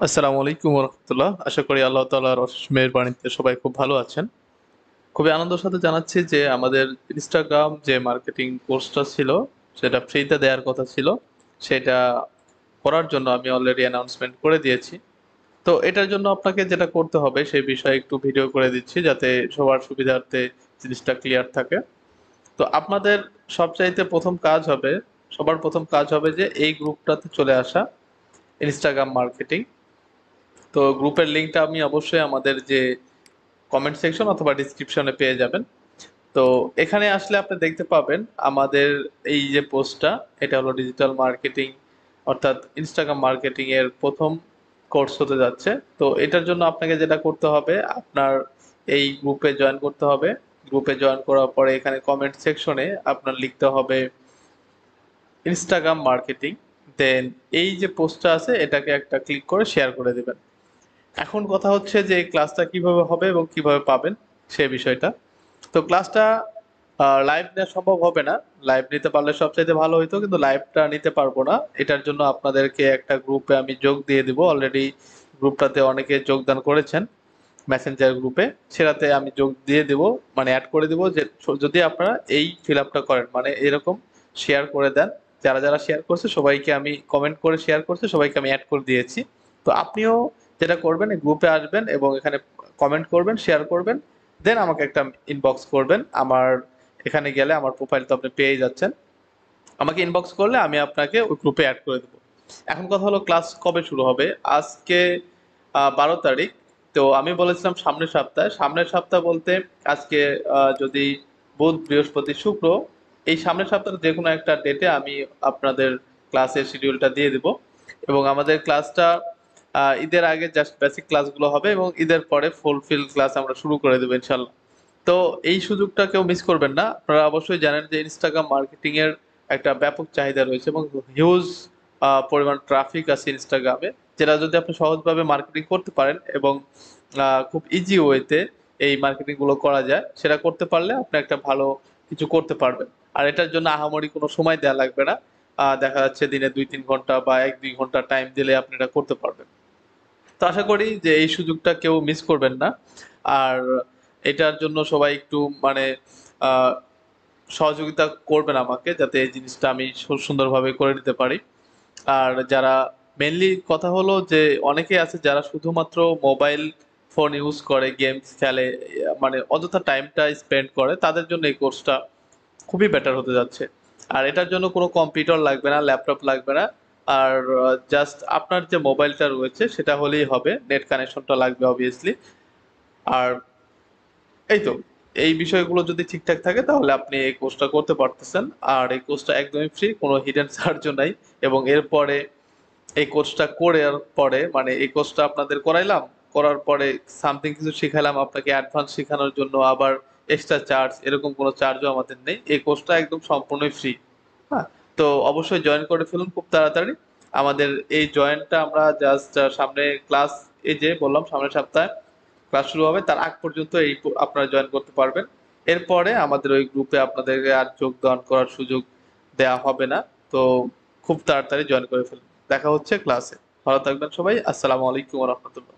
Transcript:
আসসালামু আলাইকুম রহমতুল্লাহ। আশা করি আল্লাহ তাআলার অশেষ মেহেরবানিতে সবাই খুব ভালো আছেন। খুবই আনন্দের সাথে জানাচ্ছি যে আমাদের ইনস্টাগ্রাম যে মার্কেটিং কোর্সটা ছিল সেটা ফ্রিতে দেওয়ার কথা ছিল, সেটা করার জন্য আমি অলরেডি অ্যানাউন্সমেন্ট করে দিয়েছি। তো এটার জন্য আপনাকে যেটা করতে হবে সেই বিষয়ে একটু ভিডিও করে দিচ্ছি যাতে সবার সুবিধার্থে জিনিসটা ক্লিয়ার থাকে। তো আপনাদের সবচাইতে প্রথম কাজ হবে, সবার প্রথম কাজ হবে যে এই গ্রুপটাতে চলে আসা, ইনস্টাগ্রাম মার্কেটিং। তো গ্রুপের লিঙ্কটা আমি অবশ্যই আমাদের যে কমেন্ট সেকশন অথবা ডিসক্রিপশনে পেয়ে যাবেন। তো এখানে আসলে আপনি দেখতে পাবেন আমাদের এই যে পোস্টটা, এটা হলো ডিজিটাল মার্কেটিং অর্থাৎ ইনস্টাগ্রাম মার্কেটিং এর প্রথম কোর্স হতে যাচ্ছে। তো এটার জন্য আপনাকে যেটা করতে হবে, আপনার এই গ্রুপে জয়েন করতে হবে। গ্রুপে জয়েন করার পরে এখানে কমেন্ট সেকশনে আপনার লিখতে হবে ইনস্টাগ্রাম মার্কেটিং। দেন এই যে পোস্টটা আছে এটাকে একটা ক্লিক করে শেয়ার করে দিবেন। এখন কথা হচ্ছে যে এই ক্লাসটা কিভাবে হবে এবং কিভাবে পাবেন সে বিষয়টা। তো ক্লাসটা লাইভ নেওয়া সম্ভব হবে না। লাইভ নিতে পারলে সবচাইতে ভালো হইতো, কিন্তু লাইভটা নিতে পারবো না। এটার জন্য আপনাদেরকে একটা গ্রুপে আমি যোগ দিয়ে দিব। অলরেডি গ্রুপটাতে অনেকে যোগদান করেছেন, মেসেঞ্জার গ্রুপে। সেটাতে আমি যোগ দিয়ে দিব, মানে অ্যাড করে দিব যে যদি আপনারা এই ফিল আপটা করেন, মানে এরকম শেয়ার করে দেন। যারা যারা শেয়ার করছে সবাইকে আমি কমেন্ট করে শেয়ার করছে, সবাইকে আমি অ্যাড করে দিয়েছি। তো আপনিও যেটা করবেন, এই গ্রুপে আসবেন এবং এখানে কমেন্ট করবেন, শেয়ার করবেন, দেন আমাকে একটা ইনবক্স করবেন। আমার এখানে গেলে আমার প্রোফাইল তো আপনি পেয়ে যাচ্ছেন। আমাকে ইনবক্স করলে আমি আপনাকে ওই গ্রুপে অ্যাড করে দেবো। এখন কথা হলো ক্লাস কবে শুরু হবে। আজকে 12 তারিখ। তো আমি বলেছিলাম সামনের সপ্তাহে। সামনের সপ্তাহ বলতে আজকে যদি বুধ বৃহস্পতি শুক্র, এই সামনের সপ্তাহের যে কোনো একটা ডেটে আমি আপনাদের ক্লাসের শিডিউলটা দিয়ে দিব। এবং আমাদের ক্লাসটা ঈদের আগে জাস্ট বেসিক ক্লাসগুলো হবে এবং ঈদের পরে ফুলফিল ক্লাস আমরা শুরু করে দেবো ইনশাল্লাহ। তো এই সুযোগটা কেউ মিস করবেন না। আপনারা অবশ্যই জানেন যে ইনস্টাগ্রাম মার্কেটিং এর একটা ব্যাপক চাহিদা রয়েছে এবং হিউজ পরিমাণ ট্রাফিক আছে ইনস্টাগ্রামে, যেটা যদি আপনি সহজভাবে মার্কেটিং করতে পারেন এবং খুব ইজি ওয়েতে এই মার্কেটিং গুলো করা যায়, সেটা করতে পারলে আপনি একটা ভালো কিছু করতে পারবেন। আর এটার জন্য আহামরি কোনো সময় দেওয়া লাগবে না। দেখা যাচ্ছে দিনে 2-3 ঘন্টা বা 1-2 ঘন্টা টাইম দিলে আপনি এটা করতে পারবেন। তো আশা করি যে এই সুযোগটা কেউ মিস করবেন না। আর এটার জন্য সবাই একটু মানে আহ, সহযোগিতা করবেন আমাকে, যাতে এই জিনিসটা আমি সুন্দরভাবে করে নিতে পারি। আর যারা মেনলি কথা হলো যে অনেকে আছে যারা শুধুমাত্র মোবাইল ফোন ইউজ করে, গেমস খেলে, মানে অযথা টাইমটা স্পেন্ড করে, তাদের জন্য এই কোর্সটা খুবই বেটার হতে যাচ্ছে। আর এটার জন্য কোনো কম্পিউটার লাগবে না, ল্যাপটপ লাগবে না। আর জাস্ট আপনার যে মোবাইলটা রয়েছে সেটা হলেই হবে, নেট কানেকশনটা লাগবে অবভিয়াসলি। আর এই তো, এই বিষয়গুলো যদি ঠিকঠাক থাকে তাহলে আপনি এই কোর্সটা করতে পারতেছেন। আর এই কোর্সটা একদমই ফ্রি, কোনো হিডেন চার্জও নাই। এবং এরপরে এই কোর্সটা করার পরে, মানে এই কোর্সটা আপনাদের করাইলাম, করার পরে সামথিং কিছু শিখাইলাম আপনাকে, অ্যাডভান্স শেখানোর জন্য আবার এক্সট্রা চার্জ, এরকম কোনো চার্জও আমাদের নেই। এই কোর্সটা একদম সম্পূর্ণই ফ্রি। হ্যাঁ। তো অবশ্যই জয়েন করে ফেলুন খুব তাড়াতাড়ি। আমাদের এই জয়েনটা আমরা জাস্ট সামনে ক্লাস, এই যে বললাম সামনের সপ্তাহে ক্লাস শুরু হবে, তার আগ পর্যন্ত এই আপনারা জয়েন করতে পারবেন। এরপরে আমাদের ওই গ্রুপে আপনাদেরকে আর যোগদান করার সুযোগ দেওয়া হবে না। তো খুব তাড়াতাড়ি জয়েন করে ফেলুন। দেখা হচ্ছে ক্লাসে। ভালো থাকবেন সবাই। আসসালামু আলাইকুম রহমতুল্লাহ।